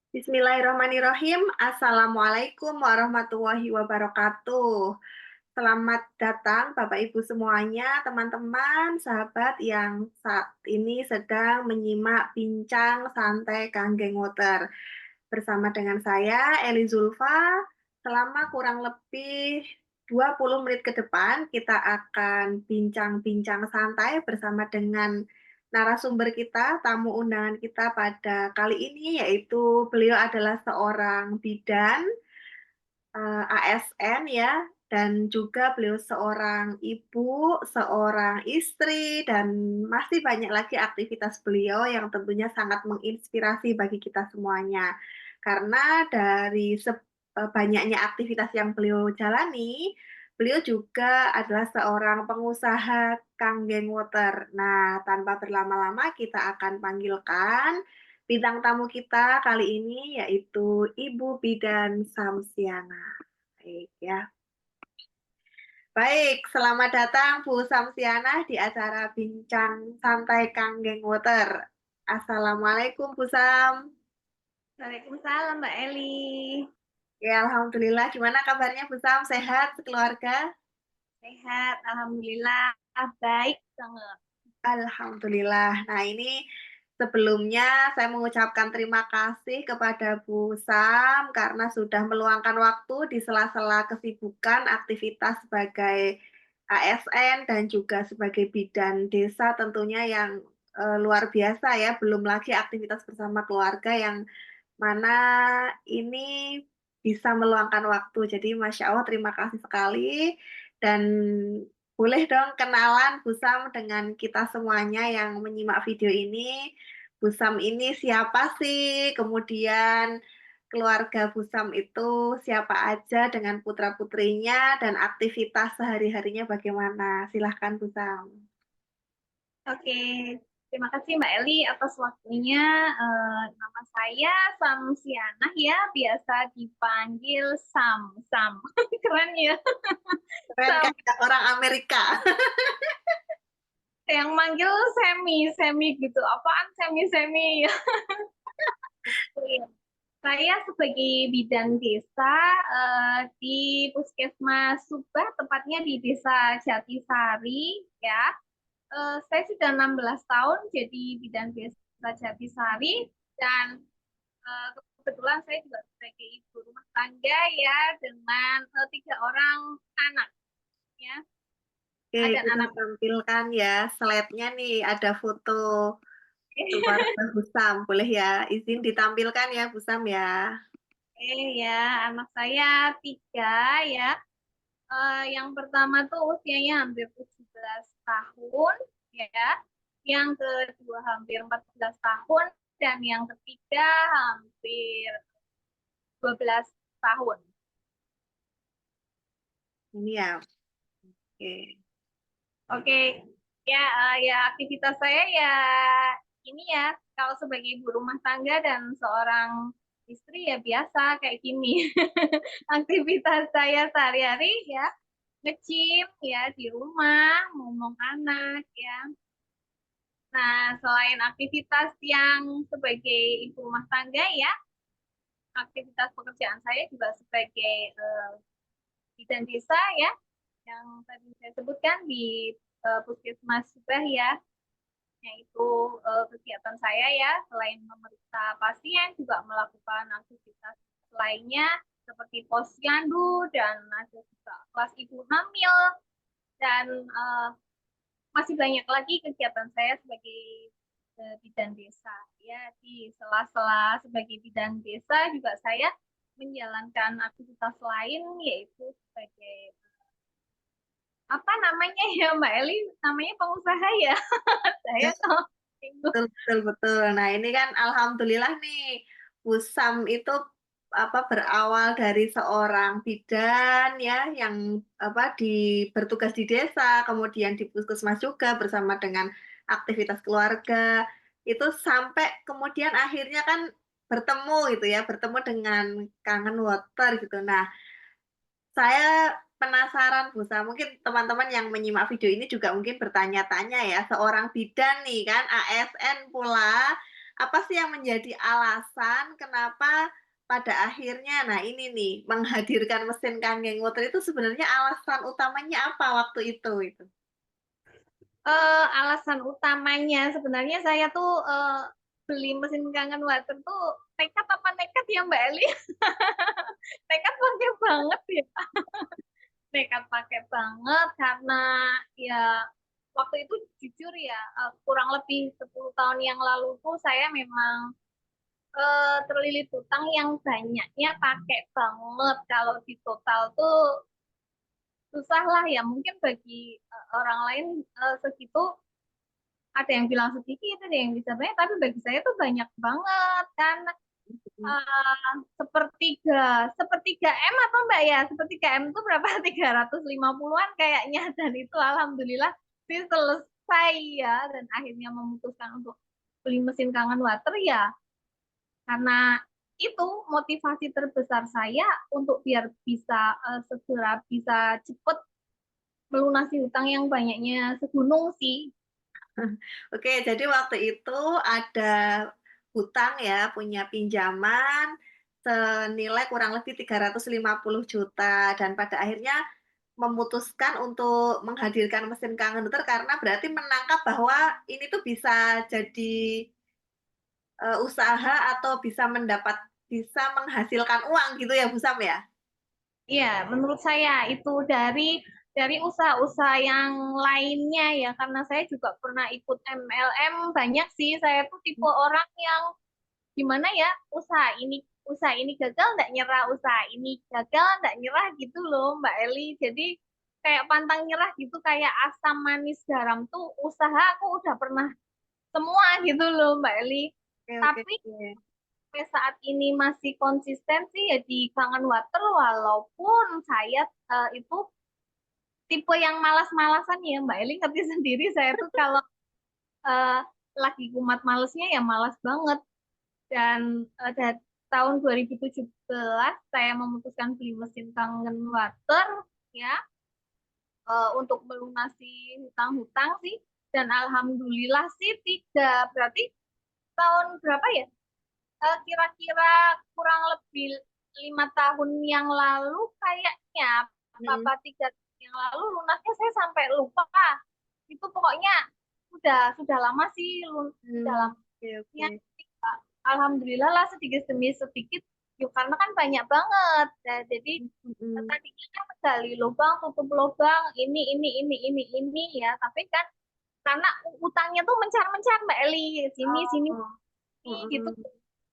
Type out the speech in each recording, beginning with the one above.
Bismillahirrahmanirrahim. Assalamualaikum warahmatullahi wabarakatuh. Selamat datang Bapak Ibu semuanya, teman-teman, sahabat yang saat ini sedang menyimak bincang santai Kanggeng Water. Bersama dengan saya, Eli Zulfa, selama kurang lebih 20 menit ke depan, kita akan bincang-bincang santai bersama dengan narasumber kita, tamu undangan kita pada kali ini, yaitu beliau adalah seorang bidan, ASN ya, dan juga beliau seorang ibu, seorang istri, dan masih banyak lagi aktivitas beliau yang tentunya sangat menginspirasi bagi kita semuanya. Karena dari banyaknya aktivitas yang beliau jalani, beliau juga adalah seorang pengusaha Kanggeng Water. Nah, tanpa berlama-lama kita akan panggilkan bintang tamu kita kali ini yaitu Ibu Bidan Samsiana. Baik ya. Baik, selamat datang Bu Samsiana di acara Bincang Santai Kanggeng Water. Assalamualaikum Bu Sam. Waalaikumsalam Mbak Eli. Ya, Alhamdulillah. Gimana kabarnya Bu Sam? Sehat keluarga? Sehat, Alhamdulillah. Baik banget. Alhamdulillah. Nah, ini sebelumnya saya mengucapkan terima kasih kepada Bu Sam karena sudah meluangkan waktu di sela-sela kesibukan aktivitas sebagai ASN dan juga sebagai bidan desa tentunya yang luar biasa ya. Belum lagi aktivitas bersama keluarga yang mana ini bisa meluangkan waktu. Jadi Masya Allah terima kasih sekali dan boleh dong kenalan Busam dengan kita semuanya yang menyimak video ini. Busam ini siapa sih? Kemudian keluarga Busam itu siapa aja dengan putra-putrinya dan aktivitas sehari-harinya bagaimana? Silahkan Busam. Oke, terima kasih Mbak Eli atas waktunya. Nama saya Samsianah ya, biasa dipanggil Sam. Sam. Keren ya. Keren Sam. kayak orang Amerika. Yang manggil Semi gitu. Apaan Semi? Saya sebagai bidan desa di Puskesmas Subah, tepatnya di Desa Jatisari, ya. Saya sudah 16 tahun jadi bidan desa Jatisari dan kebetulan saya juga sebagai ibu rumah tangga ya dengan 3 orang anak, ya. Oke, Ada kita anak. tampilkan ya slide-nya nih, ada foto keluarga Busam. Boleh ya, izin ditampilkan ya Busam ya. Ya, anak saya 3 ya. Yang pertama tuh usianya hampir 17 tahun, ya. Yang kedua hampir 14 tahun, dan yang ketiga hampir 12 tahun. Ini ya, oke. Oke, ya, ya aktivitas saya ya ini ya, kalau sebagai ibu rumah tangga dan seorang istri ya biasa kayak gini. Aktivitas saya sehari-hari ya nge-gym ya di rumah, ngomong anak ya. Nah, selain aktivitas yang sebagai ibu rumah tangga ya, aktivitas pekerjaan saya juga sebagai bidan desa ya, yang tadi saya sebutkan di Puskesmas Subah ya, yaitu kegiatan saya ya, selain memeriksa pasien juga melakukan aktivitas lainnya seperti posyandu dan ada juga kelas ibu hamil dan masih banyak lagi kegiatan saya sebagai bidan desa ya. Di sela-sela sebagai bidan desa juga saya menjalankan aktivitas lain yaitu sebagai apa namanya ya Mbak Eli, namanya pengusaha ya. Saya tahu. Betul, betul, betul. Nah, ini kan alhamdulillah nih, Busam itu apa berawal dari seorang bidan ya yang apa bertugas di desa, kemudian di puskesmas juga bersama dengan aktivitas keluarga. Itu sampai kemudian akhirnya kan bertemu gitu ya, bertemu dengan Kangen Water gitu. Nah, saya penasaran Bu Sa, mungkin teman-teman yang menyimak video ini juga mungkin bertanya-tanya ya, seorang bidan nih kan, ASN pula, apa sih yang menjadi alasan kenapa pada akhirnya, nah ini nih, menghadirkan mesin kangen water itu sebenarnya alasan utamanya apa waktu itu? Itu. Alasan utamanya sebenarnya saya tuh, beli mesin kangen water tuh nekat apa nekat ya, Mbak Eli? Nekat pakai banget ya, nekat pakai banget karena ya waktu itu jujur ya, kurang lebih 10 tahun yang lalu tuh saya memang, terlilit hutang yang banyaknya pakai banget. Kalau di total tuh susah lah ya, mungkin bagi, orang lain, segitu ada yang bilang sedikit, ada yang bisa banyak, tapi bagi saya tuh banyak banget kan. Mhm. Sepertiga M apa Mbak ya? Sepertiga M itu berapa? 350-an kayaknya, dan itu alhamdulillah sih selesai ya, dan akhirnya memutuskan untuk beli mesin kangen water ya karena itu motivasi terbesar saya untuk biar bisa segera bisa cepet melunasi hutang yang banyaknya segunung sih. Oke, jadi waktu itu ada hutang ya, punya pinjaman senilai kurang lebih 350 juta dan pada akhirnya memutuskan untuk menghadirkan mesin kangen water karena berarti menangkap bahwa ini tuh bisa jadi, usaha atau bisa menghasilkan uang gitu ya, Bu Sam, ya? Iya, menurut saya itu dari usaha-usaha yang lainnya ya, karena saya juga pernah ikut MLM banyak sih. Saya tuh tipe orang yang gimana ya, usaha ini gagal nggak nyerah, usaha ini gagal nggak nyerah gitu loh Mbak Eli. Jadi kayak pantang nyerah gitu, kayak asam manis garam tuh usaha aku udah pernah semua gitu loh Mbak Eli. Oke oke Tapi oke. sampai saat ini masih konsisten sih ya di Kangen Water, walaupun saya itu tipe yang malas-malasan ya Mbak Eli, ngerti sendiri saya tuh kalau eh, lagi kumat malesnya ya malas banget. Dan dari tahun 2017 saya memutuskan beli mesin Kangen Water ya, untuk melunasi hutang-hutang sih, dan alhamdulillah sih berarti tahun berapa ya, kira-kira kurang lebih 5 tahun yang lalu kayaknya, Mhm. apa 3 tahun yang lalu lunasnya, saya sampai lupa itu, pokoknya sudah lama sih, sudah Mmm, oke lamanya. oke. Alhamdulillah lah sedikit demi sedikit yuk, karena kan banyak banget ya, jadi Mhm. tadinya kan gali lubang tutup lubang, ini ya, tapi kan karena utangnya tuh mencar-mencar Mbak Eli, sini sini Oh, gitu, mhm.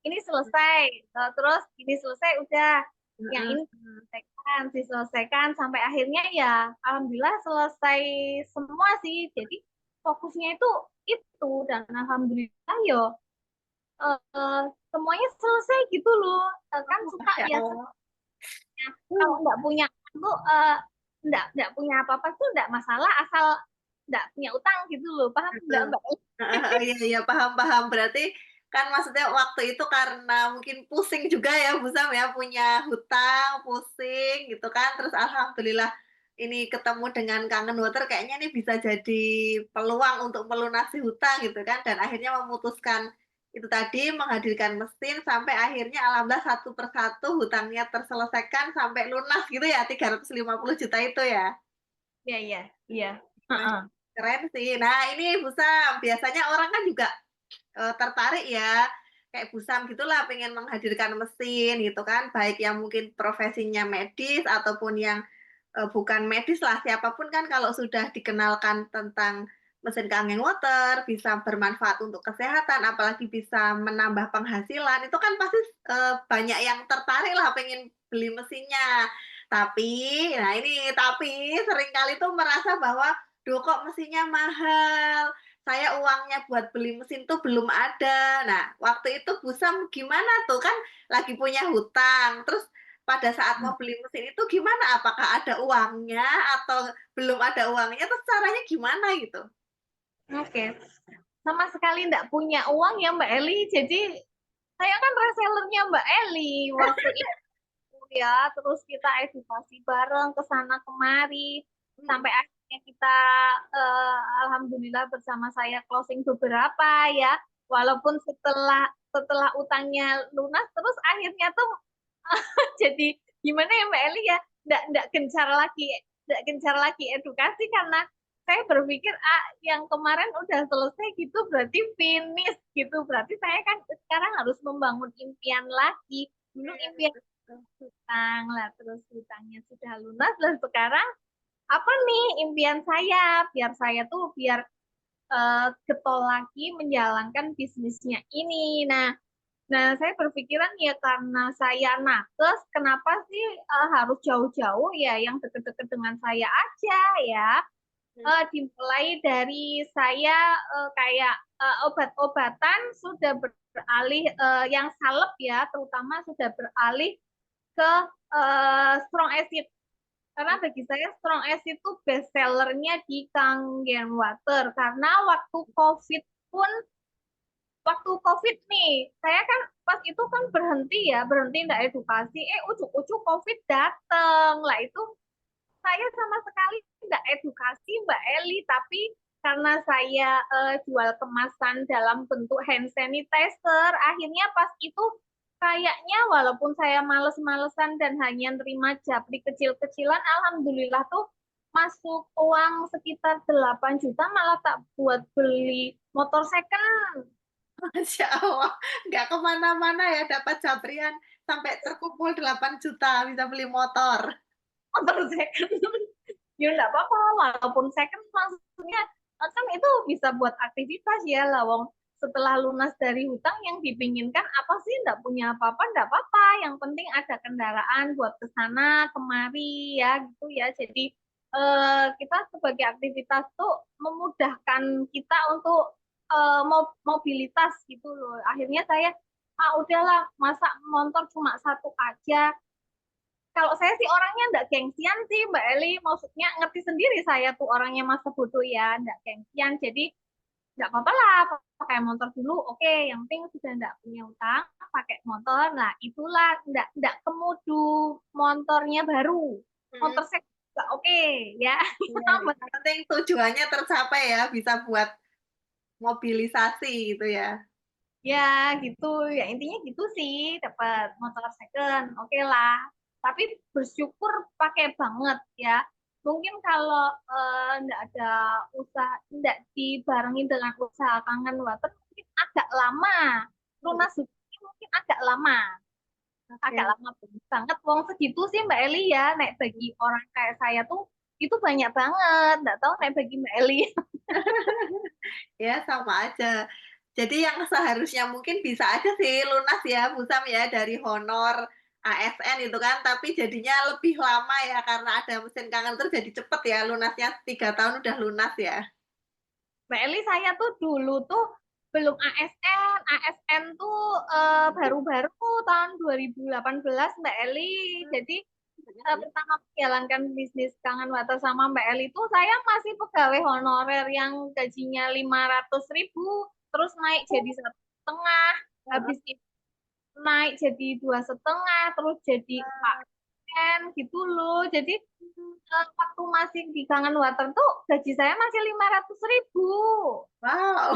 ini selesai, terus ini selesai udah, yang Heeh ini heeh. diselesaikan sampai akhirnya ya alhamdulillah selesai semua sih. Jadi fokusnya itu dan alhamdulillah yo, eh, semuanya selesai gitu loh. Kan Oh, suka Masya ya Allah. sebenarnya kalau nggak punya tuh, nggak punya apa-apa tuh nggak masalah, asal nggak punya utang gitu loh, paham nggak Heeh. Mbak? Heeh heeh, iya iya, paham paham. Berarti kan maksudnya waktu itu karena mungkin pusing juga ya, Bu Sam, ya, punya hutang, pusing gitu kan, terus alhamdulillah ini ketemu dengan Kangen Water kayaknya nih bisa jadi peluang untuk melunasi hutang gitu kan, dan akhirnya memutuskan itu tadi, menghadirkan mesin sampai akhirnya alhamdulillah satu persatu hutangnya terselesaikan sampai lunas gitu ya, 350 juta itu ya? Iya iya iya. Wah, Heeh. keren sih. Nah, ini Bu Sam, biasanya orang kan juga, tertarik ya, kayak Bu Sam gitulah pengen menghadirkan mesin gitu kan, baik yang mungkin profesinya medis ataupun yang, bukan medis lah, siapapun kan kalau sudah dikenalkan tentang mesin kangen water, bisa bermanfaat untuk kesehatan, apalagi bisa menambah penghasilan, itu kan pasti, banyak yang tertarik lah pengen beli mesinnya. Tapi, nah ini tapi, seringkali tuh merasa bahwa, "Duh kok mesinnya mahal, saya uangnya buat beli mesin tuh belum ada." Nah, waktu itu Bu Sam gimana tuh? Kan lagi punya hutang, terus pada saat mau beli mesin itu gimana? Apakah ada uangnya atau belum ada uangnya, terus caranya gimana gitu? Oke, sama sekali nggak punya uang ya Mbak Eli. Jadi saya kan resellernya Mbak Eli waktu itu ya, terus kita edukasi bareng ke sana kemari Mhm sampai akhirnya kita, alhamdulillah bersama saya closing beberapa ya. walaupun setelah utangnya lunas terus akhirnya tuh jadi gimana ya Mbak Eli ya, nggak gencar lagi edukasi karena saya berpikir yang kemarin udah selesai gitu berarti finish gitu, berarti saya kan sekarang harus membangun impian lagi. Dulu impian hutang lah, terus hutangnya sudah lunas, dan sekarang apa nih impian saya, biar saya tuh biar getol lagi menjalankan bisnisnya ini. Nah, saya berpikiran ya karena saya nakes, kenapa sih harus jauh-jauh ya, yang deket-deket dengan saya aja ya. Dimulai dari saya kayak obat-obatan sudah beralih, yang salep ya, terutama sudah beralih ke strong acid. Karena bagi saya strong acid itu best sellernya di Kangen Water. Karena waktu COVID nih, saya kan pas itu kan berhenti nggak edukasi, ujuk-ujuk COVID dateng. Lah itu saya sama sekali nggak edukasi Mbak Eli, tapi karena saya jual kemasan dalam bentuk hand sanitizer, akhirnya pas itu kayaknya walaupun saya males-malesan dan hanya terima japri kecil-kecilan, alhamdulillah tuh masuk uang sekitar 8 juta, malah tak buat beli motor second. Masya Allah, nggak kemana-mana ya dapat jabrian sampai terkumpul 8 juta bisa beli motor. Motor second. Ya nggak apa-apa, walaupun second maksudnya kan itu bisa buat aktivitas ya lawang, setelah lunas dari hutang yang dipinginkan apa sih, nggak punya apa-apa nggak apa-apa, yang penting ada kendaraan buat ke sana kemari ya gitu ya. Jadi kita sebagai aktivitas tuh memudahkan kita untuk mobilitas gitu loh. Akhirnya saya udahlah, masa motor cuma satu aja. Kalau saya sih orangnya nggak gengsian sih Mbak Eli, maksudnya ngerti sendiri saya tuh orangnya masa bodoh ya, nggak gengsian, jadi nggak apa-apa lah pakai motor dulu, oke, yang penting sudah nggak punya utang, pakai motor. Nah itulah, nggak kemudu motornya baru, Hmm, motor saya nggak oke ya. iya, yang penting tujuannya tercapai ya, bisa buat mobilisasi gitu ya. Ya gitu, ya intinya gitu sih, dapat motor second, oke lah. Tapi bersyukur pakai banget ya. Mungkin kalau nggak ada usaha, nggak dibarengin dengan usaha Kangen Water, mungkin agak lama. Hmm, Lunas hutangnya mungkin agak oke. lama banget. Wong segitu sih Mbak Eli ya, naik bagi orang kayak saya tuh itu banyak banget. Nggak tahu naik bagi Mbak Eli. Ya, sama aja. Jadi yang seharusnya mungkin bisa aja sih lunas ya, Busam ya, dari honor ASN itu kan, tapi jadinya lebih lama ya karena ada mesin kangen terus jadi cepet ya lunasnya 3 tahun udah lunas ya. Mbak Eli, saya tuh dulu tuh belum ASN. ASN tuh baru-baru tahun 2018 Mbak Eli. Jadi pertama menjalankan bisnis Kangen Water sama Mbak Eli itu saya masih pegawai honorer yang gajinya 500.000, terus naik jadi 1,5, habis itu naik jadi 2,5, terus jadi ASN gitu loh. Jadi waktu masih di Kangen Water tuh gaji saya masih 500.000. Wow.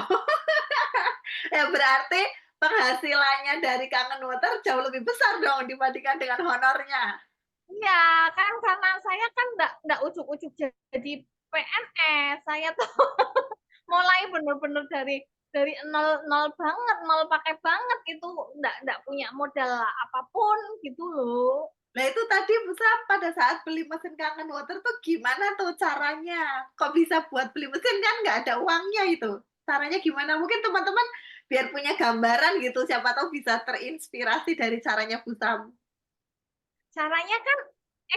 Ya berarti penghasilannya dari Kangen Water jauh lebih besar dong dibandingkan dengan honornya. Iya, kan karena saya kan nggak ujuk-ujuk jadi PNS. Saya tuh mulai bener-bener dari nol nol banget, nol pakai banget itu, nggak punya modal apapun gitu loh. Nah itu tadi Musa pada saat beli mesin Kangen Water tuh gimana tuh caranya? Kok bisa buat beli mesin kan nggak ada uangnya itu. Caranya gimana? Mungkin teman-teman biar punya gambaran gitu, siapa tahu bisa terinspirasi dari caranya Busam. Caranya kan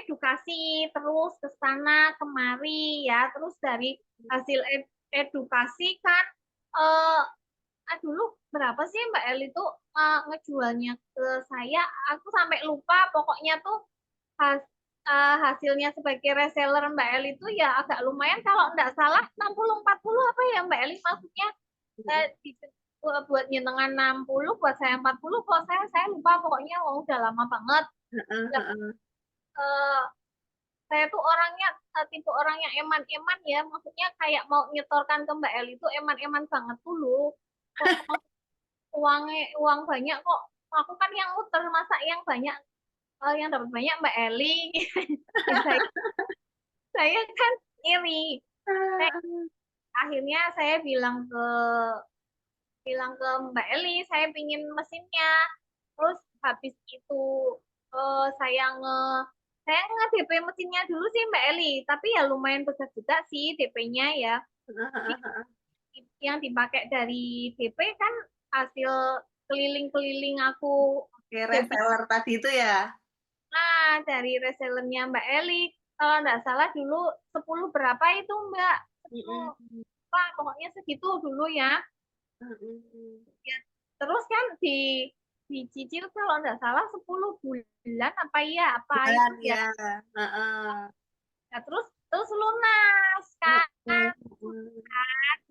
edukasi terus ke sana kemari ya, terus dari hasil edukasi kan eh dulu berapa sih Mbak Eli tuh ngejualnya ke saya, aku sampai lupa, pokoknya tuh has, hasilnya sebagai reseller Mbak Eli itu ya agak lumayan, kalau nggak salah 60-40 apa ya Mbak Eli, maksudnya Mhm. buat nyenengan 60, buat saya 40, kalau saya lupa, pokoknya udah lama banget. Heeh, Nah, heeh. eh, saya tuh orangnya tipe orang yang eman-eman ya, maksudnya kayak mau nyetorkan ke Mbak Eli itu eman-eman banget dulu. uang banyak kok. Aku kan yang muter, masa yang banyak, yang dapat banyak Mbak Eli. Dan saya kan iri. Saya, akhirnya saya bilang ke Mbak Eli, saya pingin mesinnya. Terus habis itu saya DP mesinnya dulu sih Mbak Eli, tapi ya lumayan besar juga sih DP-nya ya. Yang dipakai dari DP kan hasil keliling-keliling aku Oke, reseller tadi itu ya. dari resellernya Mbak Eli. Kalau nggak salah dulu 10 berapa itu Mbak? 10, Pak, pokoknya segitu dulu ya. Ya, terus kan dicicil kalau nggak salah 10 bulan apa ya apa Bulan itu ya. ya. Nah, terus lunas kan.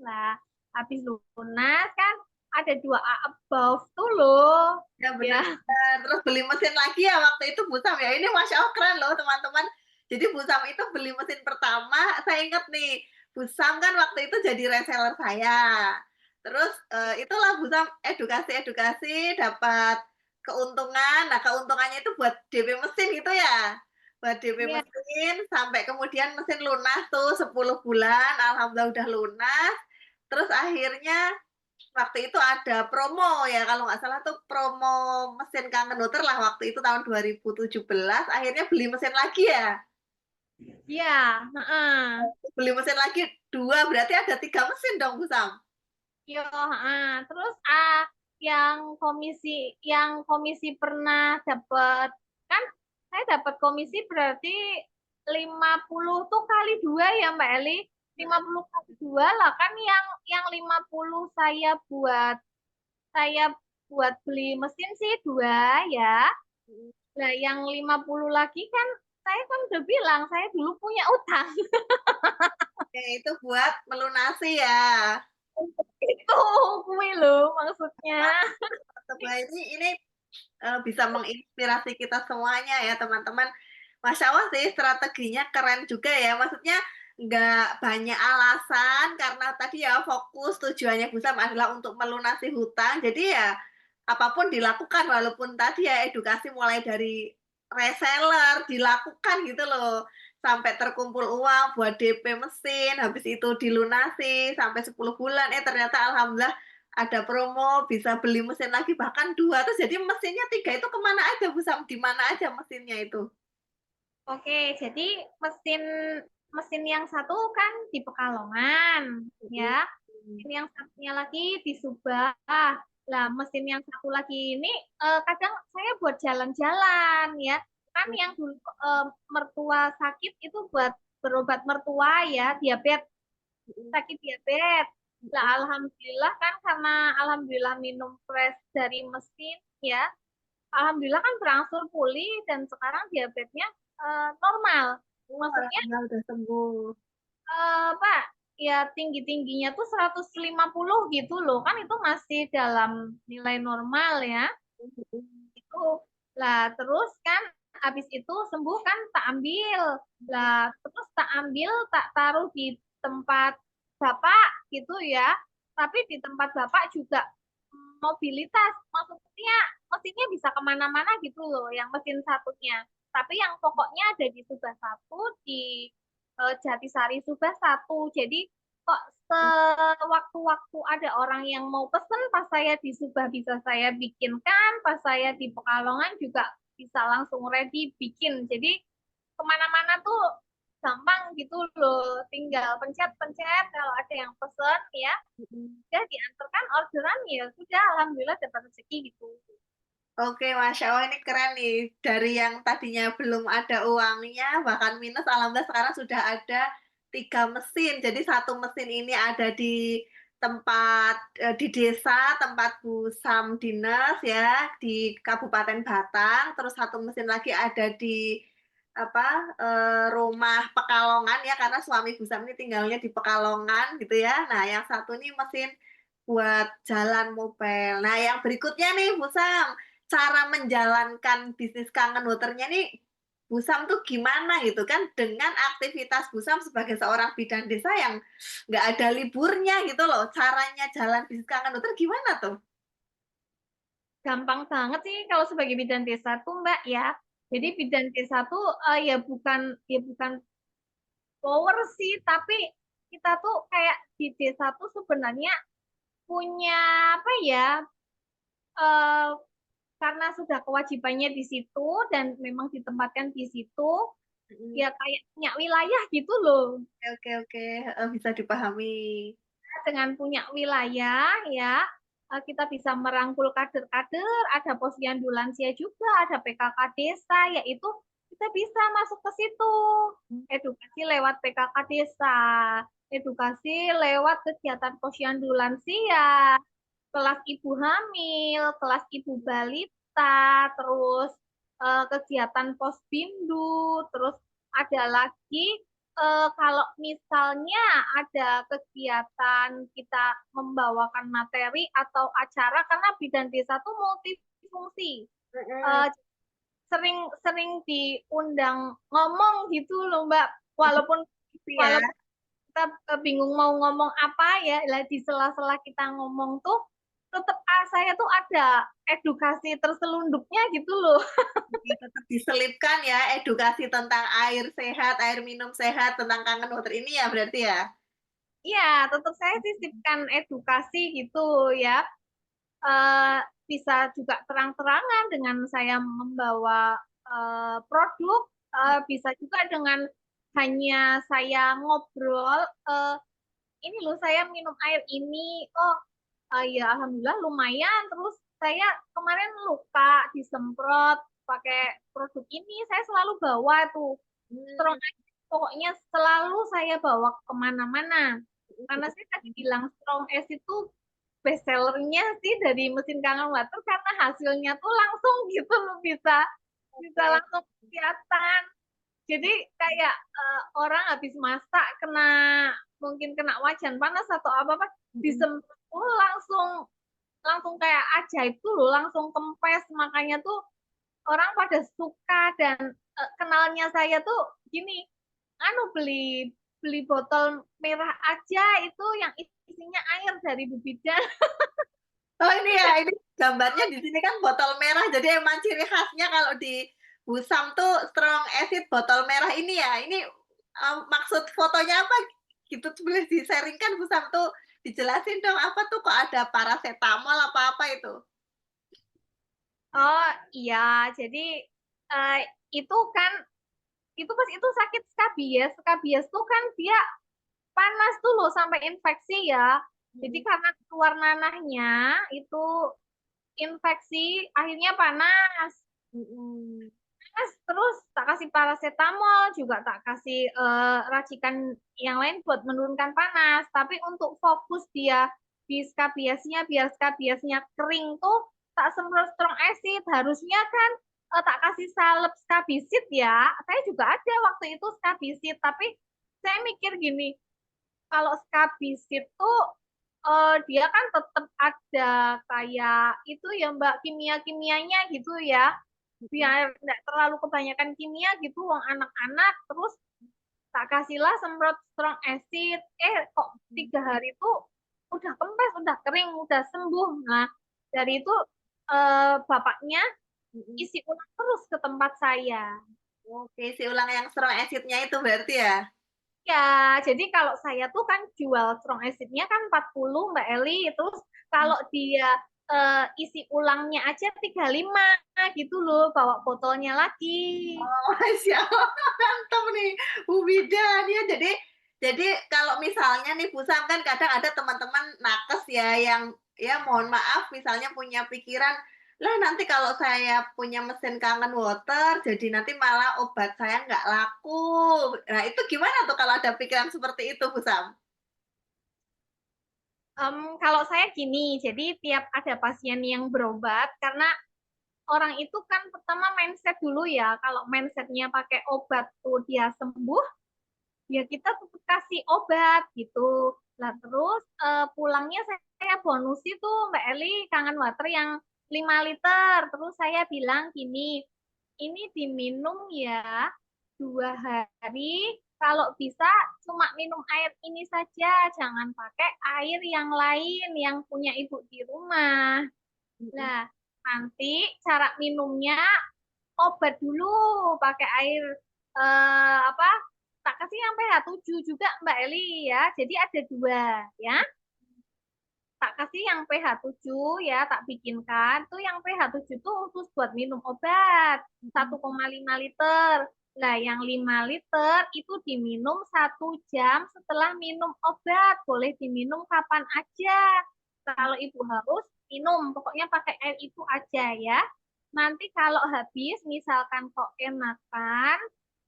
Lah, habis lunas kan ada 2 above tuh loh. Ya benar. Ya, Terus beli mesin lagi ya waktu itu Busam ya. Ini Masya Allah keren loh teman-teman. Jadi Busam itu beli mesin pertama, saya ingat nih, Busam kan waktu itu jadi reseller saya. Terus itulah Busam edukasi-edukasi, dapat keuntungan. Nah keuntungannya itu buat DP mesin gitu ya. Buat DP iya, mesin, sampai kemudian mesin lunas tuh 10 bulan, Alhamdulillah udah lunas. Terus akhirnya waktu itu ada promo ya, kalau nggak salah tuh promo mesin Kangen Nuter lah waktu itu tahun 2017, akhirnya beli mesin lagi ya. iya, heeh. Beli mesin lagi 2, berarti ada 3 mesin dong, Bu Sam? Yo, terus yang komisi pernah dapat kan saya dapat komisi berarti 50 tuh kali 2 ya Mbak Eli. 50 kali 2 lah kan yang 50 saya buat beli mesin sih 2 ya. Nah, yang 50 lagi kan saya kan udah bilang saya dulu punya utang. Oke, itu buat melunasi ya. Itu kui loh maksudnya. Wah, ini bisa menginspirasi kita semuanya ya teman-teman. Masya Allah sih strateginya keren juga ya. Maksudnya nggak banyak alasan karena tadi ya fokus tujuannya Busam adalah untuk melunasi hutang. Jadi ya apapun dilakukan walaupun tadi ya edukasi mulai dari reseller dilakukan gitu loh. Sampai terkumpul uang buat DP mesin, habis itu dilunasi sampai 10 bulan. Ternyata alhamdulillah ada promo, bisa beli mesin lagi bahkan 2. Terus jadi mesinnya 3 itu kemana aja Bu Sam? Di mana aja mesinnya itu? Oke, jadi mesin mesin yang satu kan di Pekalongan, ya. Mesin yang satunya lagi di Subang. Lah, mesin yang satu lagi ini kadang saya buat jalan-jalan, ya. Kan yang dulu mertua sakit itu buat berobat mertua ya, diabetes, sakit diabetes. Lah, alhamdulillah kan karena alhamdulillah minum fresh dari mesin, ya. Alhamdulillah kan berangsur pulih dan sekarang diabetesnya normal. Maksudnya Alhamdulillah udah sembuh. Pak, ya tinggi-tingginya tuh 150 gitu loh. Kan itu masih dalam nilai normal ya. Itu. Lah, terus kan habis itu sembuh kan tak ambil. Lah, terus tak ambil, tak taruh di tempat Bapak gitu ya. Tapi di tempat Bapak juga mobilitas. Maksudnya mesinnya bisa kemana-mana gitu loh, yang mesin satunya. Tapi yang pokoknya ada di Subah satu, di Jatisari Subah satu. Jadi kok sewaktu-waktu ada orang yang mau pesen, pas saya di Subah bisa saya bikinkan, pas saya di Pekalongan juga bisa langsung ready bikin. Jadi kemana-mana tuh gampang gitu loh, tinggal pencet-pencet kalau ada yang pesen ya, udah diantarkan orderan ya sudah, alhamdulillah dapat rezeki gitu. Oke, Masya Allah ini keren nih. Dari yang tadinya belum ada uangnya, bahkan minus, alhamdulillah sekarang sudah ada 3 mesin. Jadi satu mesin ini ada di tempat, di desa, tempat Bu Sam dinas ya, di Kabupaten Batang. Terus satu mesin lagi ada di apa rumah Pekalongan ya, karena suami Bu Sam ini tinggalnya di Pekalongan gitu ya. Nah, yang satu ini mesin buat jalan mobile. Nah, yang berikutnya nih Bu Sam, cara menjalankan bisnis Kangen Waternya nih Busam tuh gimana gitu kan dengan aktivitas Busam sebagai seorang bidan desa yang nggak ada liburnya gitu loh. Caranya jalan bisnis Kangen Water gimana tuh? Gampang banget sih kalau sebagai bidan desa tuh Mbak ya. Jadi bidan desa tuh ya bukan power sih, tapi kita tuh kayak di desa tuh sebenarnya punya apa ya? eh, karena sudah kewajibannya di situ dan memang ditempatkan di situ, Mm. ya kayak punya wilayah gitu loh. Oke, oke, oke. Bisa dipahami. Dengan punya wilayah ya, kita bisa merangkul kader-kader, ada posyandu lansia juga, ada PKK desa, yaitu kita bisa masuk ke situ. Edukasi lewat PKK desa, edukasi lewat kegiatan posyandu lansia, kelas ibu hamil, kelas ibu balita, terus kegiatan posbindu, terus ada lagi kalau misalnya ada kegiatan kita membawakan materi atau acara karena bidan desa itu multifungsi. Mm-mm. Eh, sering-sering diundang ngomong gitu loh Mbak. Walaupun Gitu ya. walaupun kita bingung mau ngomong apa ya, lah di sela-sela kita ngomong tuh tetap saya tuh ada edukasi terselundupnya gitu loh. Jadi tetap diselipkan ya edukasi tentang air sehat, air minum sehat, tentang kangen water ini ya berarti ya. Iya, tetap saya sisipkan edukasi gitu ya. Eh, Bisa juga terang-terangan dengan saya membawa produk, bisa juga dengan hanya saya ngobrol, eh, ini loh saya minum air ini, oh ya alhamdulillah lumayan. Terus saya kemarin luka disemprot pakai produk ini, saya selalu bawa tuh strong Hmm. Ice. Pokoknya selalu saya bawa kemana-mana. Karena saya tadi bilang strong S itu best sellernya sih dari mesin kangen water karena hasilnya tuh langsung gitu loh, bisa bisa Oke. langsung kelihatan. Jadi kayak orang habis masak kena, mungkin kena wajan panas atau apa apa, Mm-mm. disemprot tuh langsung langsung kayak ajaib tuh loh, langsung kempes. Makanya tuh orang pada suka dan kenalnya saya tuh gini, anu beli beli botol merah aja itu yang isinya air dari Bu Bidan. Oh ini ya, ini gambarnya di sini kan botol merah. Jadi emang ciri khasnya kalau di Busam tuh strong acid botol merah ini ya. Ini maksud fotonya apa? Gitu boleh di-sharingkan Busam tuh, dijelasin dong apa tuh kok ada paracetamol apa-apa itu. Oh iya, jadi eh, itu kan itu pas itu sakit skabies. Skabies tuh kan dia panas tuh loh sampai infeksi ya. Jadi Mm-mm. karena keluar nanahnya itu infeksi, akhirnya panas. Mm-mm. Terus tak kasih paracetamol, juga tak kasih racikan yang lain buat menurunkan panas. Tapi untuk fokus dia di skabiasnya, biar skabiasnya kering tuh tak semprot strong acid. Harusnya kan tak kasih salep skabisit ya. Saya juga ada waktu itu skabisit, tapi saya mikir gini, kalau skabisit tuh dia kan tetap ada kayak itu ya Mbak, kimia-kimianya gitu ya, Mm-mm. biar nggak terlalu kebanyakan kimia gitu wong anak-anak. Terus tak kasihlah semprot strong acid, kok 3 hari itu udah kempes, udah kering, udah sembuh. Nah dari itu bapaknya Mm-mm. isi ulang terus ke tempat saya. Oke, si ulang yang strong acidnya itu berarti ya. Ya, jadi kalau saya tuh kan jual strong acidnya kan 40 Mbak Eli, terus kalau dia isi ulangnya aja 35 gitu loh, bawa botolnya lagi. Oh, Masya Allah, mantap nih, Bu Bidan ya. Jadi kalau misalnya nih Bu Sam kan kadang ada teman-teman nakes ya yang ya mohon maaf misalnya punya pikiran lah nanti kalau saya punya mesin kangen water jadi nanti malah obat saya nggak laku. Nah itu gimana tuh kalau ada pikiran seperti itu Bu Sam? Kalau saya gini, jadi tiap ada pasien yang berobat, karena orang itu kan pertama mindset dulu ya, kalau mindsetnya pakai obat tuh dia sembuh, ya kita tetap kasih obat gitu. Lah terus pulangnya saya bonus itu Mbak Eli kangen water yang 5 liter. Terus saya bilang gini, ini diminum ya 2 hari. Kalau bisa cuma minum air ini saja, jangan pakai air yang lain yang punya ibu di rumah. Lah Nanti cara minumnya obat dulu pakai air apa? Tak kasih yang pH 7 juga Mbak Eli ya. Jadi ada dua ya. Tak kasih yang pH 7 ya, tak bikinkan. Tuh yang pH 7 tuh khusus buat minum obat. 1,5 liter. Nah, yang 5 liter itu diminum 1 jam setelah minum obat. Boleh diminum kapan aja. Kalau ibu haus, minum. Pokoknya pakai air itu aja ya. Nanti kalau habis, misalkan kok enakan,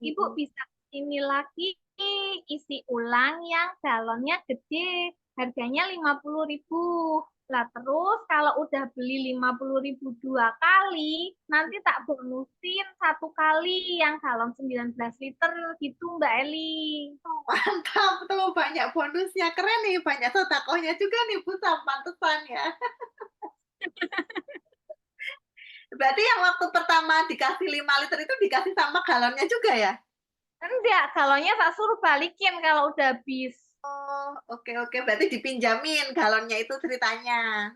ibu bisa ini lagi isi ulang yang galonnya gede. Harganya 50.000. Lah terus kalau udah beli 50.000 2 kali, nanti tak bonusin 1 kali yang galon 19 liter gitu Mbak Eli. Mantap tuh, banyak bonusnya. Keren nih, banyak sodakohnya juga nih Bu Sam, pantesan ya. Berarti yang waktu pertama dikasih 5 liter itu dikasih sama galonnya juga ya? Enggak, galonnya tak suruh balikin kalau udah habis. Oh, oke oke. Berarti dipinjamin galonnya itu ceritanya.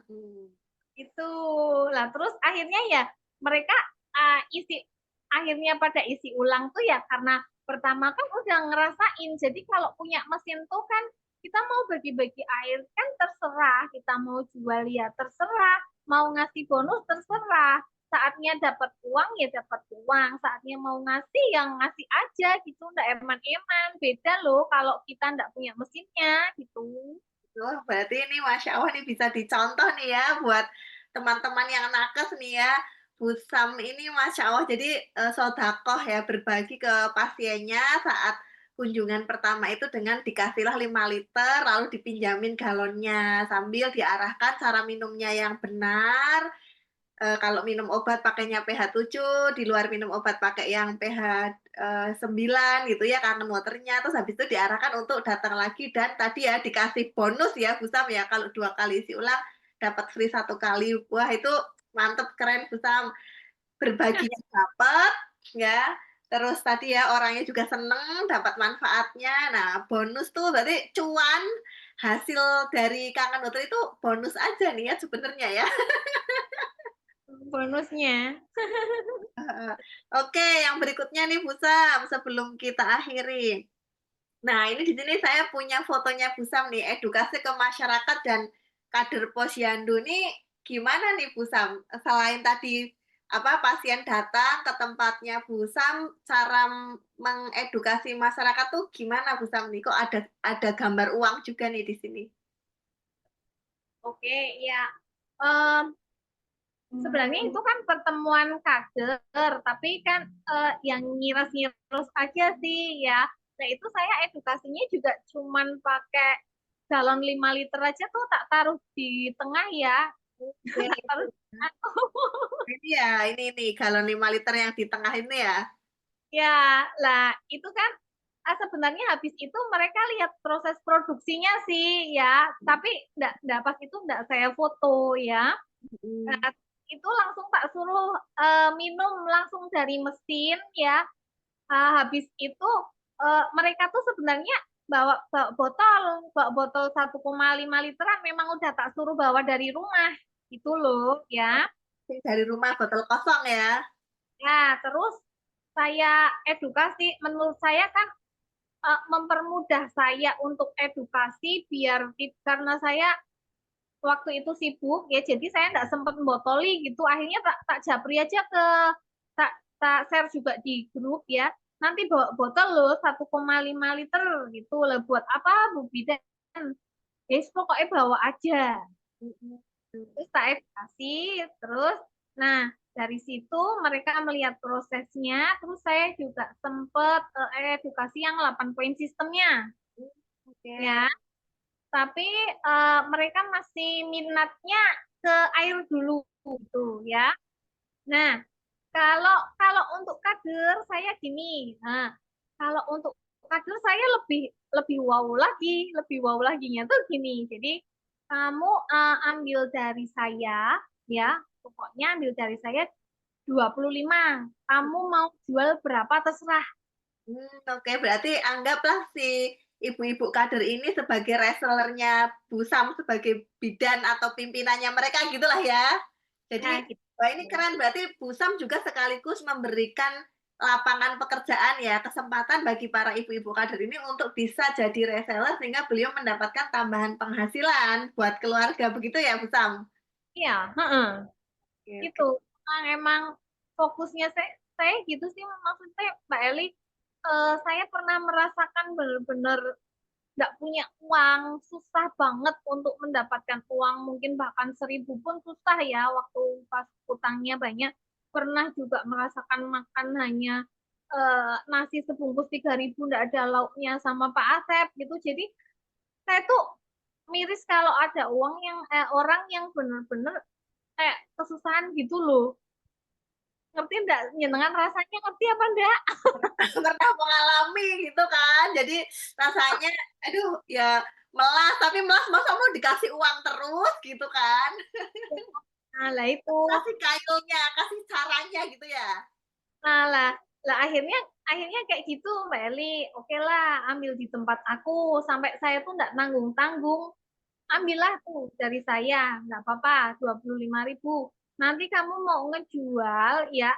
Itu. Lah terus akhirnya ya mereka isi akhirnya pada isi ulang tuh ya karena pertama kan udah ngerasain. Jadi kalau punya mesin tuh kan kita mau bagi-bagi air kan terserah, kita mau jual ya terserah, mau ngasih bonus terserah. Saatnya dapat uang ya dapat uang, saatnya mau ngasih yang ngasih aja gitu, ndak eman-eman. Beda loh kalau kita ndak punya mesinnya gitu. Oh, berarti ini Masya Allah nih bisa dicontoh nih ya buat teman-teman yang nakes nih ya. Bu Sam ini Masya Allah jadi sodakoh ya berbagi ke pasiennya saat kunjungan pertama itu dengan dikasihlah 5 liter lalu dipinjamin galonnya sambil diarahkan cara minumnya yang benar. Kalau minum obat pakainya pH 7, di luar minum obat pakai yang pH 9 gitu ya karena waternya. Terus habis itu diarahkan untuk datang lagi dan tadi ya dikasih bonus ya Bu Sam ya kalau 2 kali isi ulang dapat free 1 kali. Wah itu mantep keren Bu Sam. Berbaginya dapat ya. Terus tadi ya orangnya juga seneng dapat manfaatnya. Nah bonus tuh berarti cuan hasil dari Kangen Nutri itu bonus aja nih ya sebenarnya ya. Bonusnya. Oke, yang berikutnya nih Bu Sam, sebelum kita akhiri. Nah, ini di sini saya punya fotonya Bu Sam nih, edukasi ke masyarakat dan kader Posyandu nih gimana nih Bu Sam? Selain tadi apa pasien datang ke tempatnya Bu Sam, cara mengedukasi masyarakat tuh gimana Bu Sam nih? Kok ada gambar uang juga nih di sini? Oke, ya. Em, Sebenarnya itu kan pertemuan kader, tapi kan yang ngiras-ngiras aja sih ya. Nah itu saya edukasinya juga cuman pakai galon 5 liter aja tuh tak taruh di tengah ya. Oke, Tak taruh di tengah. ini ya, ini nih galon 5 liter yang di tengah ini ya. Ya, lah itu kan sebenarnya habis itu mereka lihat proses produksinya sih ya, tapi enggak pas itu enggak saya foto ya. Hmm. Nah, itu langsung tak suruh minum langsung dari mesin ya. Habis itu mereka tuh sebenarnya bawa botol 1,5 literan memang udah tak suruh bawa dari rumah itu loh ya. Dari rumah botol kosong ya. Ya, terus saya edukasi menurut saya kan mempermudah saya untuk edukasi biar karena saya waktu itu sibuk ya jadi saya nggak sempat membotoli gitu akhirnya tak japri aja ke tak share juga di grup ya nanti bawa botol loh 1,5 liter gitu lah buat apa Bu Bidan pokoknya bawa aja terus tak edukasi terus nah dari situ mereka melihat prosesnya terus saya juga sempat edukasi yang 8 poin sistemnya Oke. ya tapi mereka masih minatnya ke air dulu gitu ya. Nah, kalau kalau untuk kader saya gini. Nah, kalau untuk kader saya lebih lebih wow laginya tuh gini. Jadi kamu ambil dari saya ya, pokoknya ambil dari saya 25. Kamu mau jual berapa terserah. Oke, berarti anggaplah si ibu-ibu kader ini sebagai resellernya Bu Sam sebagai bidan atau pimpinannya mereka gitulah ya. Jadi, Ya, gitu. wah ini keren berarti Bu Sam juga sekaligus memberikan lapangan pekerjaan ya, kesempatan bagi para ibu-ibu kader ini untuk bisa jadi reseller sehingga beliau mendapatkan tambahan penghasilan buat keluarga, begitu ya Bu Sam? Iya, heeh. Oke oke. Gitu. Emang fokusnya saya gitu sih, maksudnya Mbak Eli, saya pernah merasakan benar-benar nggak punya uang, susah banget untuk mendapatkan uang, mungkin bahkan 1.000 pun susah ya waktu pas utangnya banyak. Pernah juga merasakan makan hanya nasi sebungkus 3.000 nggak ada lauknya sama Pak Asep gitu. Jadi saya tuh miris kalau ada uang yang orang yang bener-bener kayak kesusahan gitu loh. Ngerti enggak? Nyenengan rasanya ngerti apa enggak? Pernah mengalami gitu kan, jadi rasanya aduh ya melas, tapi melas masa mau dikasih uang terus gitu kan. Nah, lah itu. Kasih kailnya, kasih caranya gitu ya? Nah, lah, lah akhirnya akhirnya kayak gitu Mbak Eli. Oke lah, ambil di tempat aku sampai saya tuh enggak nanggung-tanggung. Ambillah tuh dari saya, enggak apa-apa, 25.000. Nanti kamu mau ngejual ya,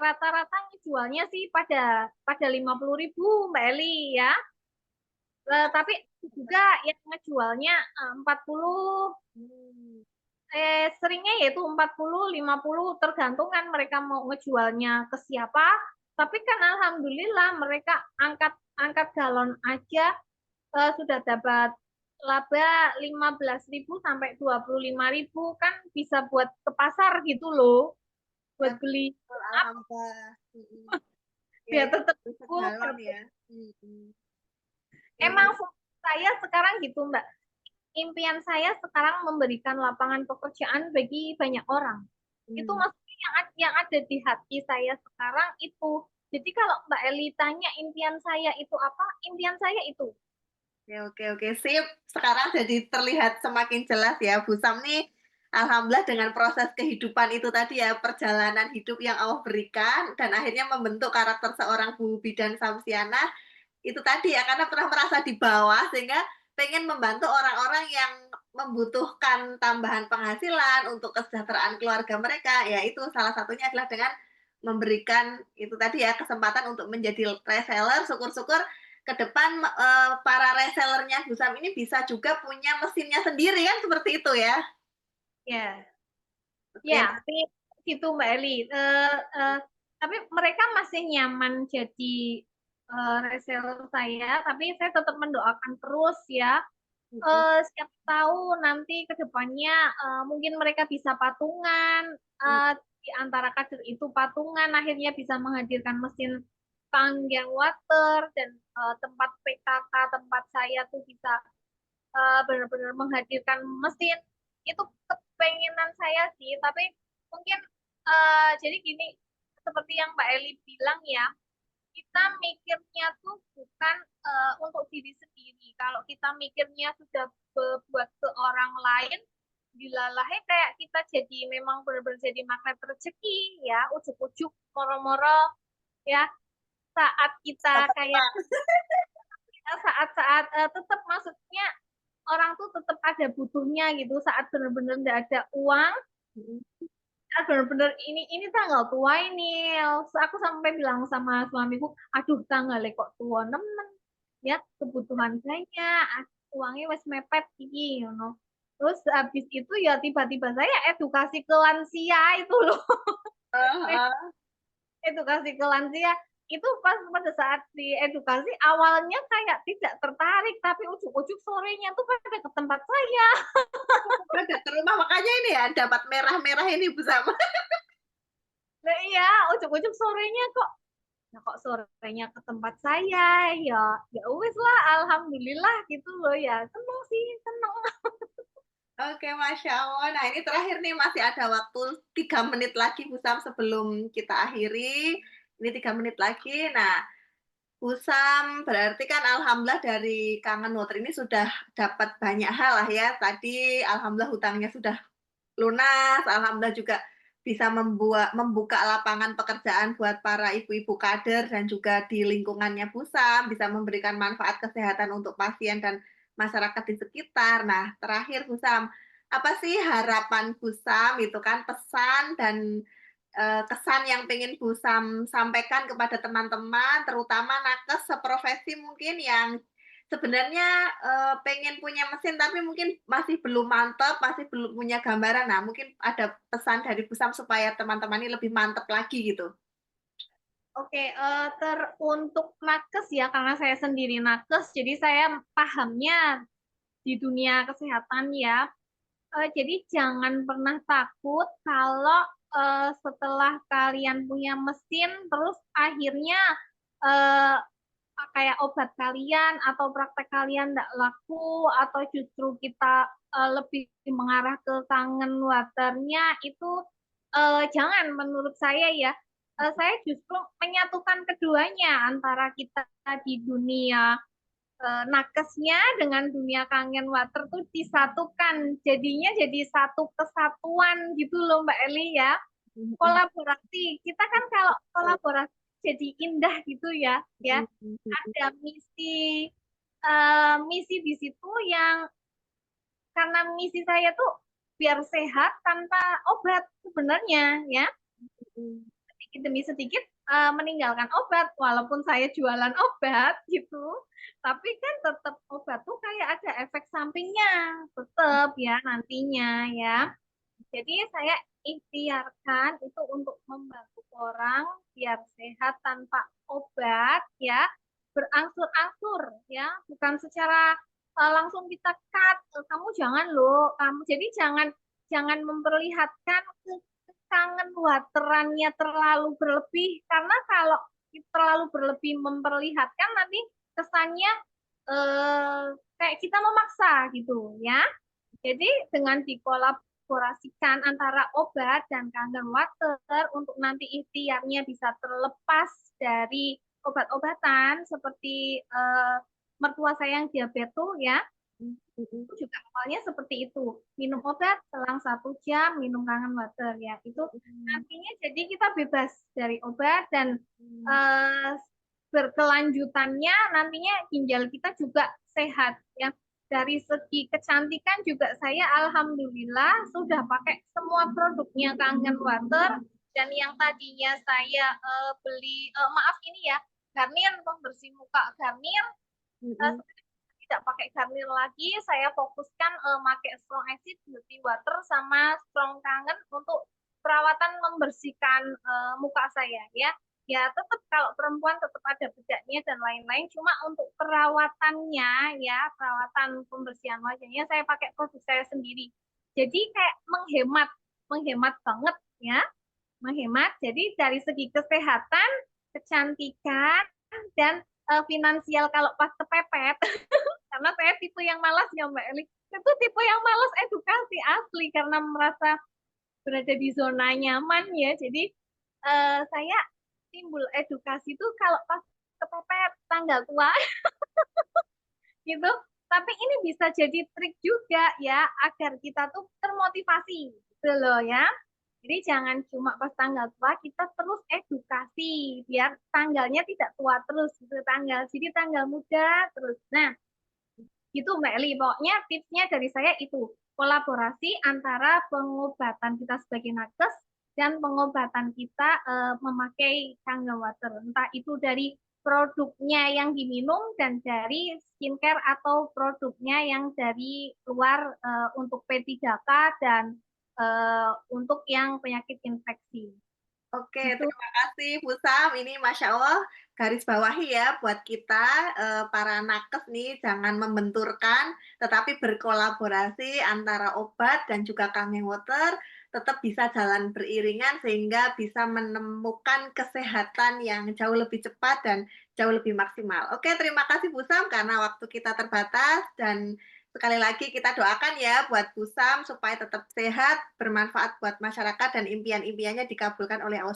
rata-rata ngejualnya sih pada 50.000 Mbak Eli ya. Tapi juga yang ngejualnya 40, Hmm. seringnya yaitu 40, 50, tergantung kan mereka mau ngejualnya ke siapa. Tapi kan alhamdulillah mereka angkat angkat galon aja sudah dapat laba 15.000 sampai 25.000, kan bisa buat ke pasar gitu loh, Ya buat beli betul, up alhamdulillah. Mhm. Ya biar itu tetap cukup. segalon ya. Mhm. Emang Ini fokus saya sekarang gitu Mbak. Impian saya sekarang memberikan lapangan pekerjaan bagi banyak orang. Itu mmm, maksudnya yang ada di hati saya sekarang itu. Jadi kalau Mbak Eli tanya impian saya itu apa? Impian saya itu. oke oke oke, sip. Sekarang jadi terlihat semakin jelas ya, Bu Sam nih, alhamdulillah dengan proses kehidupan itu tadi ya, perjalanan hidup yang Allah berikan dan akhirnya membentuk karakter seorang Bu Bidan Samsiana, itu tadi ya, karena pernah merasa di bawah sehingga pengen membantu orang-orang yang membutuhkan tambahan penghasilan untuk kesejahteraan keluarga mereka, ya itu salah satunya adalah dengan memberikan itu tadi ya, kesempatan untuk menjadi reseller, syukur-syukur ke depan, para resellernya Bu Sam ini bisa juga punya mesinnya sendiri kan seperti itu ya? Ya, Oke, ya, nah gitu Mbak Eli. Tapi mereka masih nyaman jadi reseller saya, tapi saya tetap mendoakan terus ya. mhm Siapa tahu nanti ke depannya mungkin mereka bisa patungan, mhm di antara kader itu patungan akhirnya bisa menghadirkan mesin panggang water dan tempat PKK tempat saya tuh bisa benar-benar menghadirkan mesin. Itu kepengenan saya sih, tapi mungkin jadi gini, seperti yang Mbak Eli bilang ya, kita mikirnya tuh bukan untuk diri sendiri. Kalau kita mikirnya sudah buat ke orang lain, dilalahnya kayak kita jadi memang benar-benar jadi magnet rezeki ya, ujuk-ujuk moro-moro ya. Saat kita kayak saat-saat tetap maksudnya orang tuh tetap ada butuhnya gitu saat benar-benar nggak ada uang, mhm. bener-bener ini tanggal tua ini. Aku sampai bilang sama suamiku, aduh tanggalnya kok tua nemen ya, kebutuhan banyak, uangnya wes mepet iki you know. Terus habis itu ya tiba-tiba saya edukasi ke lansia itu loh. Heeh heeh. Edukasi ke lansia itu pas pada saat di edukasi awalnya kayak tidak tertarik, tapi ujuk-ujuk sorenya tuh pada ke tempat saya. Ada ke rumah makanya ini ya dapat merah-merah ini Bu Sam. Nah iya, ujuk-ujuk sorenya kok. Nah, kok sorenya ke tempat saya, ya ya wis lah, alhamdulillah gitu loh ya. Seneng sih, seneng. Oke, Masya Allah. Nah, ini terakhir nih, masih ada waktu 3 menit lagi, Bu Sam, sebelum kita akhiri. Ini 3 menit lagi. Nah, Bu Sam, berarti kan alhamdulillah dari Kangen Water ini sudah dapat banyak hal lah ya. Tadi alhamdulillah hutangnya sudah lunas, alhamdulillah juga bisa membuka lapangan pekerjaan buat para ibu-ibu kader dan juga di lingkungannya Pusam, bisa memberikan manfaat kesehatan untuk pasien dan masyarakat di sekitar. Nah, terakhir Pusam, apa sih harapan Busam gitu kan, pesan dan, kesan yang pengen Busam sampaikan kepada teman-teman, terutama nakes seprofesi mungkin yang sebenarnya, pengen punya mesin tapi mungkin masih belum mantap, masih belum punya gambaran. Nah, mungkin ada pesan dari Busam supaya teman-teman ini lebih mantap lagi gitu? Oke, untuk nakes ya, karena saya sendiri nakes, jadi saya pahamnya di dunia kesehatan ya. Jadi jangan pernah takut kalau setelah kalian punya mesin, terus akhirnya eh, kayak obat kalian atau praktek kalian tidak laku, atau justru kita lebih mengarah ke kangen waternya, itu jangan menurut saya ya. Saya justru menyatukan keduanya, antara kita di dunia nakesnya dengan dunia kangen water tuh disatukan, jadinya jadi satu kesatuan gitu loh Mbak Eli ya. Mhm, Kolaborasi, kita kan kalau betul. kolaborasi jadi indah gitu ya, ya Mhm mhm. ada misi di situ, yang karena misi saya tuh biar sehat tanpa obat sebenarnya ya, Mhm. sedikit demi sedikit meninggalkan obat, walaupun saya jualan obat gitu, tapi kan tetap obat tuh kayak ada efek sampingnya tetap ya nantinya ya. Jadi saya ikhtiarkan itu untuk membantu orang biar sehat tanpa obat ya, berangsur-angsur ya, bukan secara langsung kita cut, kamu jangan loh, kamu jadi jangan jangan memperlihatkan kangen waterannya terlalu berlebih, karena kalau terlalu berlebih memperlihatkan nanti kesannya eh, kayak kita memaksa gitu ya. Jadi dengan dikolaborasikan antara obat dan kangen water untuk nanti ikhtiarnya bisa terlepas dari obat-obatan, seperti mertua saya yang diabetes ya, Mhm mhm. juga awalnya seperti itu, minum obat selang 1 jam, minum kangen water ya, itu Mhm. nantinya jadi kita bebas dari obat, dan Mhm. eh, berkelanjutannya nantinya ginjal kita juga sehat ya. Dari segi kecantikan juga saya alhamdulillah sudah pakai semua produknya kangen water, dan yang tadinya saya beli maaf ini ya, Garnier pembersih muka Garnier, Mhm. tidak pakai Garnier lagi, saya fokuskan pakai Strong Acid Beauty Water sama Strong Kangen untuk perawatan membersihkan muka saya ya. Ya tetap kalau perempuan tetap ada bedaknya dan lain-lain, cuma untuk perawatannya ya, perawatan pembersihan wajahnya saya pakai produk saya sendiri. Jadi kayak menghemat, menghemat banget ya, menghemat. Jadi dari segi kesehatan, kecantikan, dan finansial kalau pas kepepet, karena saya tipe yang malas ya Mbak Eli, itu tipe yang malas edukasi asli, karena merasa berada di zona nyaman ya, jadi saya timbul edukasi itu kalau pas kepepet tanggal tua gitu. Tapi ini bisa jadi trik juga ya, agar kita tuh termotivasi gitu loh ya. Jadi jangan cuma pas tanggal tua, kita terus edukasi biar tanggalnya tidak tua terus gitu tanggal, jadi tanggal muda terus. Nah, gitu Mbak Eli. Pokoknya tipsnya dari saya itu, kolaborasi antara pengobatan kita sebagai nakes dan pengobatan kita memakai kangen water. Entah itu dari produknya yang diminum dan dari skincare, atau produknya yang dari luar untuk P3K dan untuk yang penyakit infeksi. Oke, Gitu. terima kasih Bu Sam. Ini Masya Allah garis bawahi ya buat kita, para nakes nih jangan membenturkan, tetapi berkolaborasi antara obat dan juga Kangen Water, tetap bisa jalan beriringan sehingga bisa menemukan kesehatan yang jauh lebih cepat dan jauh lebih maksimal. Oke, terima kasih Bu Sam karena waktu kita terbatas dan sekali lagi kita doakan ya buat Busam supaya tetap sehat, bermanfaat buat masyarakat dan impian-impiannya dikabulkan oleh Allah